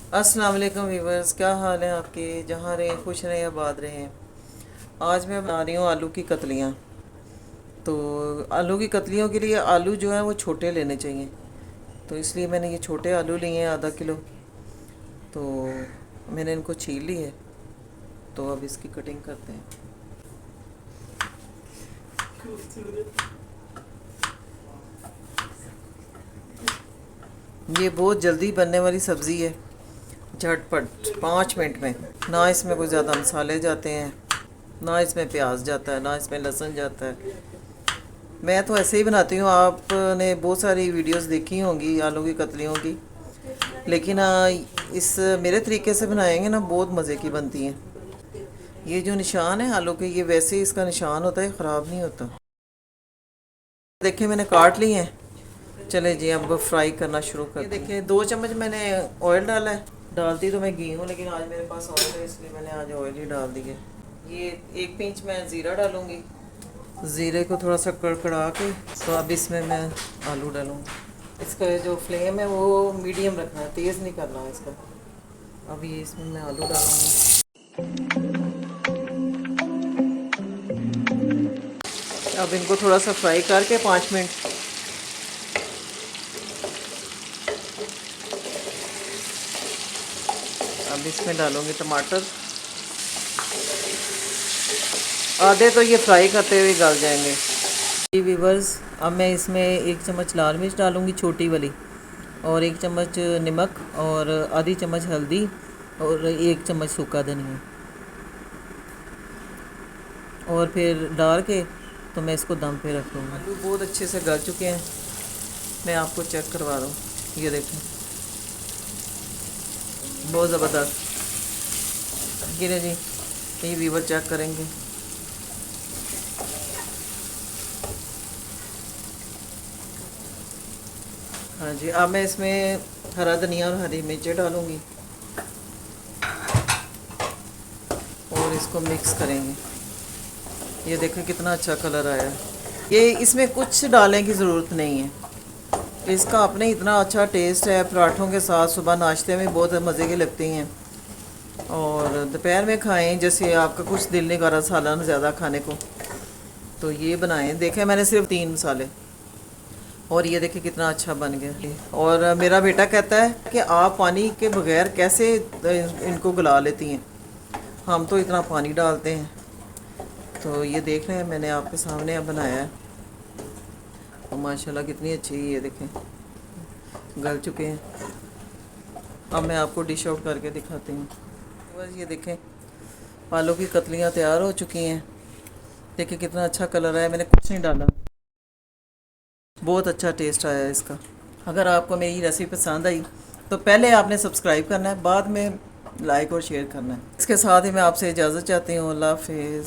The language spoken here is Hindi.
अस्सलाम वालेकुम वीवर्स, क्या हाल है आपके? जहाँ रहें खुश रहें, आबाद रहें। आज मैं बना रही हूँ आलू की कतलियाँ। तो आलू की कतलियों के लिए आलू जो है वो छोटे लेने चाहिए। तो इसलिए मैंने ये छोटे आलू लिए हैं, आधा किलो। तो मैंने इनको छील ली है। तो अब इसकी कटिंग करते हैं। ये बहुत जल्दी बनने वाली सब्ज़ी है, झटपट 5 मिनट में। ना इसमें कोई ज़्यादा मसाले जाते हैं, ना इसमें प्याज जाता है, ना इसमें लहसुन जाता है। मैं तो ऐसे ही बनाती हूँ। आपने बहुत सारी वीडियोस देखी होंगी आलू की कतलियों की, लेकिन इस मेरे तरीके से बनाएंगे ना, बहुत मज़े की बनती हैं। ये जो निशान है आलू के, ये वैसे ही इसका निशान होता है, ख़राब नहीं होता। देखिए मैंने काट लिए हैं। चले जी अब फ्राई करना शुरू कर। ये देखिए 2 चम्मच मैंने ऑयल डाला है। डालती तो मैं घी हूँ, लेकिन आज मेरे पास ऑयल है, इसलिए मैंने आज ऑयल ही डाल दिया। ये 1 पिंच मैं ज़ीरा डालूँगी। ज़ीरे को थोड़ा सा कड़कड़ा के तो अब इसमें मैं आलू डालूँगी। इसका जो फ्लेम है वो मीडियम रखना है, तेज़ नहीं करना है इसका। अब ये इसमें मैं आलू डालूँगी। अब इनको थोड़ा सा फ्राई करके 5 मिनट। अब इसमें डालूँगी टमाटर। आधे तो ये फ्राई करते हुए गल जाएंगे। जी वीवर्स, अब मैं इसमें 1 चम्मच लाल मिर्च डालूँगी, छोटी वाली, और 1 चम्मच नमक, और आधी चम्मच हल्दी, और 1 चम्मच सूखा धनिया। और फिर डाल के तो मैं इसको दम पे रख दूँगा। आलू बहुत अच्छे से गल चुके हैं, मैं आपको चेक करवा दूँ। ये देखें, बहुत ज़बरदस्त। गिरे जी, ये वीवर चेक करेंगे। हाँ जी, अब मैं इसमें हरा धनिया और हरी मिर्चें डालूँगी और इसको मिक्स करेंगे। ये देखें कितना अच्छा कलर आया है। ये इसमें कुछ डालने की ज़रूरत नहीं है, इसका अपने इतना अच्छा टेस्ट है। पराठों के साथ सुबह नाश्ते में बहुत मज़े की लगती हैं, और दोपहर में खाएं, जैसे आपका कुछ दिल नहीं कर रहा सालन ज़्यादा खाने को, तो ये बनाएं। देखें मैंने सिर्फ 3 मसाले, और ये देखिए कितना अच्छा बन गया। और मेरा बेटा कहता है कि आप पानी के बगैर कैसे इनको गला लेती हैं, हम तो इतना पानी डालते हैं। तो ये देख रहे हैं, मैंने आपके सामने अब बनाया है, और माशाल्लाह कितनी अच्छी, ये देखें गल चुके हैं। अब मैं आपको डिश आउट करके दिखाती हूँ। बस ये देखें, आलू की कतलियाँ तैयार हो चुकी हैं। देखिए कितना अच्छा कलर आया, मैंने कुछ नहीं डाला। बहुत अच्छा टेस्ट आया है इसका। अगर आपको मेरी रेसिपी पसंद आई तो पहले आपने सब्सक्राइब करना है, बाद में लाइक और शेयर करना है। इसके साथ ही मैं आपसे इजाज़त चाहती हूँ। अल्लाह हाफिज़।